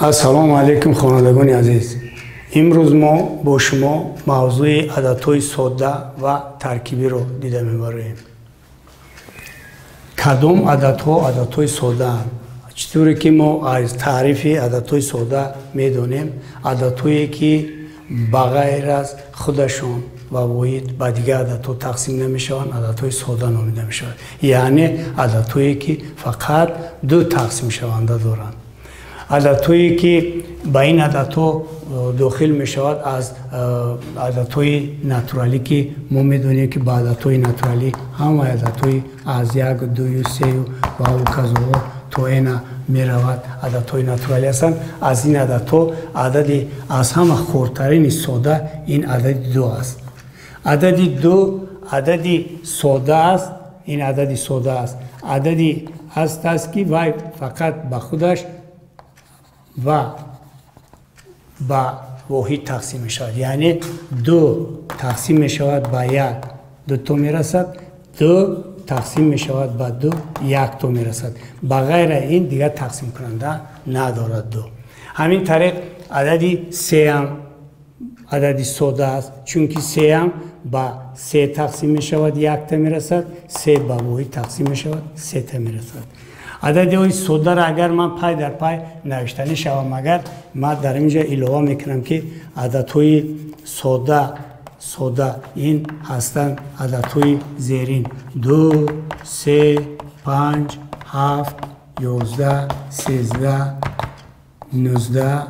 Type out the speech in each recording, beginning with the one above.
السلام علیکم خوانندگان عزیز. امروز ما با شما موضوع عادت‌های ساده و ترکیبی رو دیده می‌بریم. کدام عادت‌های ساده اند؟ چطوری که ما از تعریف عادت‌های ساده می‌دونیم، عادت‌هایی که بغیر از خودشون و واحد به دیگر عادت‌ها تقسیم نمی‌شوند، عادت‌های ساده نامیده می‌شوند. یعنی عادت‌هایی که فقط دو تقسیم شونده دارند. عادت‌هایی که به این عادت‌ها داخل می‌شود از عادت‌های ناتورالی که ما می‌دونیم که با عادت‌های ناتورالی همه عادت‌های از 1 2 3 و کذا تا اینا می‌رود عادت‌های ناتورالی هستند. از این عادت‌ها عددی از همه خردترین ساده این عدد 2 است. عدد 2 عددی ساده است. این عددی ساده است. عددی است که وای فقط به خودش و با واحد تقسیم می شود. یعنی 2 تقسیم می شود به 1 2 تا می رسد، 2 تقسیم می شود به 2 1 تا می رسد. بغیر این دیگر تقسیم کننده ندارد 2. همین طریق عددی 3 هم عددی ساده است، چون که 3 هم به 3 تقسیم می شود 1 تا می رسد، 3 به واحد تقسیم می شود 3 تا می رسد. عددهای ساده را اگر من پای در پای نوشتنی شوم، اگر من در اینجا علاوه میکنم که عددهای ساده این هستند عددهای زیرین 2 3 5 7 11 13 19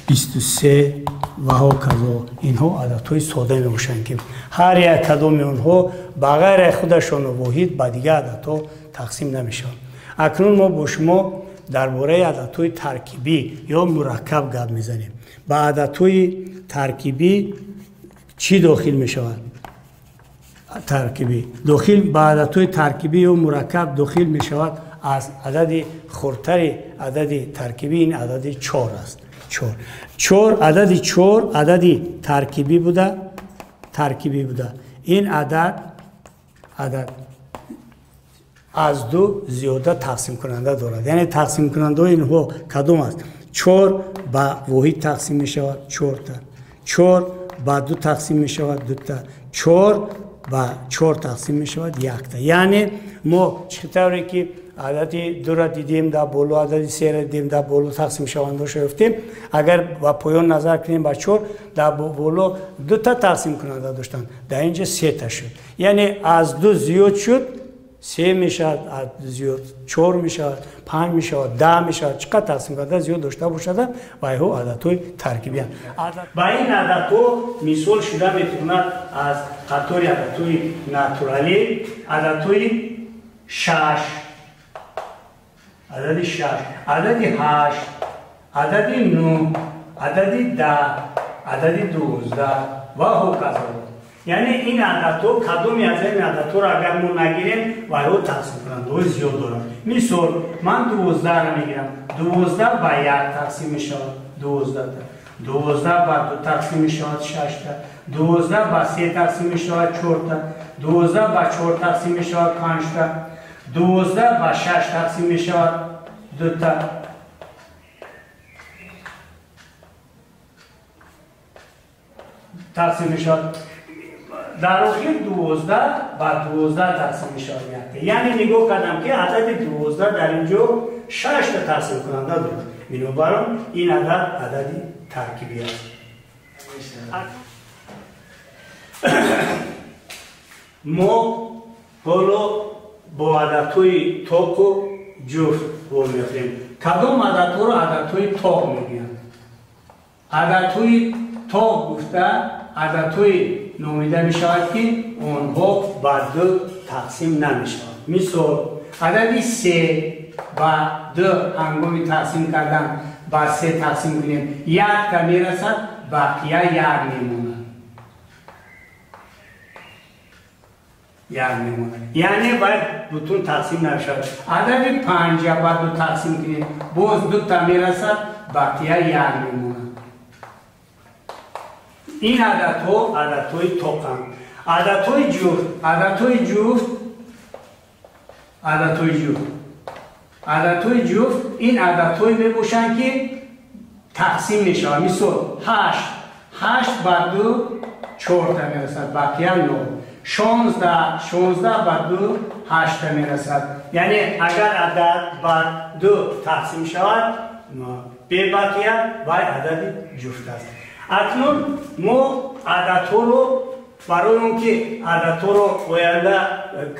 23 و هکذا. اینها عددهای ساده میباشند که هر یک کدام اونها بغیر خودشون واحد به دیگر عددها تقسیم نمیشن. اکنون ما با شما درباره عادت‌های ترکیبی یا مرکب گپ میزنیم. با عادت‌های ترکیبی چی داخل میشود؟ ترکیبی داخل با عادت‌های ترکیبی یا مرکب داخل میشود از عدد خردتر عدد ترکیبی این عدد 4 است. 4 عدد 4 عدد ترکیبی بوده. این عدد از 2 زیاده تقسیم کننده دارد. یعنی تقسیم کننده اینها کدام است؟ 4 به واحد تقسیم می شود 4 تا، 4 به 2 تقسیم می شود 2 تا، 4 به 4 تقسیم می شود 1 تا. یعنی ما چطوری که عدد 2 را دیدیم در بالا، عدد 3 را دیدیم در بالا تقسیم شونده شفتیم، اگر با پایان نظر کنیم به 4 در بالا 2 تا تقسیم کننده داشتن، در اینجا 3 تا شد. یعنی از 2 زیاد شد 3 میشود، از زیاد 4 میشود، 5 میشود، 10 میشود. چقدر تقسیم کننده زیاد داشته باشد و اینها عادت‌های ترکیبی هستند. با این عادت‌ها مثال شده میتواند از قطار عادت‌های ناتورالی، عادت‌های 6 عدد 6 عدد 8 عدد 9 عدد 10 عدد 12 و هکذا. یعنی این عددها کدومی از این عددها را اگر ما نگیریم و رو تقسیم کننده زیاد دارند. مثال من 12 را میگیرم، 12 به 1 تقسیم می شود 12 تا، 12 به 2 تقسیم می شود 6 تا، 12 به 3 تقسیم می شود 4 تا، 12 به 4 تقسیم می شود 5 تا، 12 به 6 تقسیم می شود 2 تا، تقسیم می شود در آخر 12 به 12 تقسیم می شود. یعنی نگاه کردم که عدد 12 در اینجا 6 تا تقسیم کننده دارد. بنابراین این عدد ترکیبی است. ما حالا با عددهای تاق و جفت می‌خونیم. کدام عددها را عددهای تاق میگویند؟ عددهای تاق گفته عددهای نامیده می شود که آنها به 2 تقسیم نمی شود. مثال عدد 3 به 2 هنگامی تقسیم کردن به 3 تقسیم کنیم 1 تا می رسد، بقیه 1 میموند. یعنی باید بتون تقسیم نشد. عدد 5 به 2 تقسیم کنیم باز 2 تا می رسد، بقیه 1 میموند. این عددها عددهای توقم. عددهای جفت عددهای جفت این عددهای میباشند که تقسیم میشه. مثال 8 بر 2 4 تا میرسد، بقیه 9. 16 بر 2 8 تا میرسد. یعنی اگر عدد بر 2 تقسیم شود به بقیه باید عدد جفت است. اکنون ما عددها رو برای اون که عددها رو آینده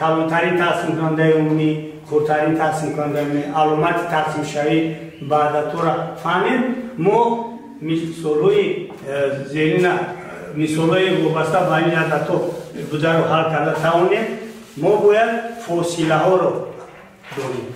کلانترین تقسیم کننده عمومی، خردترین تقسیم کننده عمومی، علامت تقسیم شوی به عددها را فهمیم، ما مثالهای زیرین مثالهای وابسته به این عددها بوده رو حل کرده توانیم. ما باید فاصله ها رو داریم.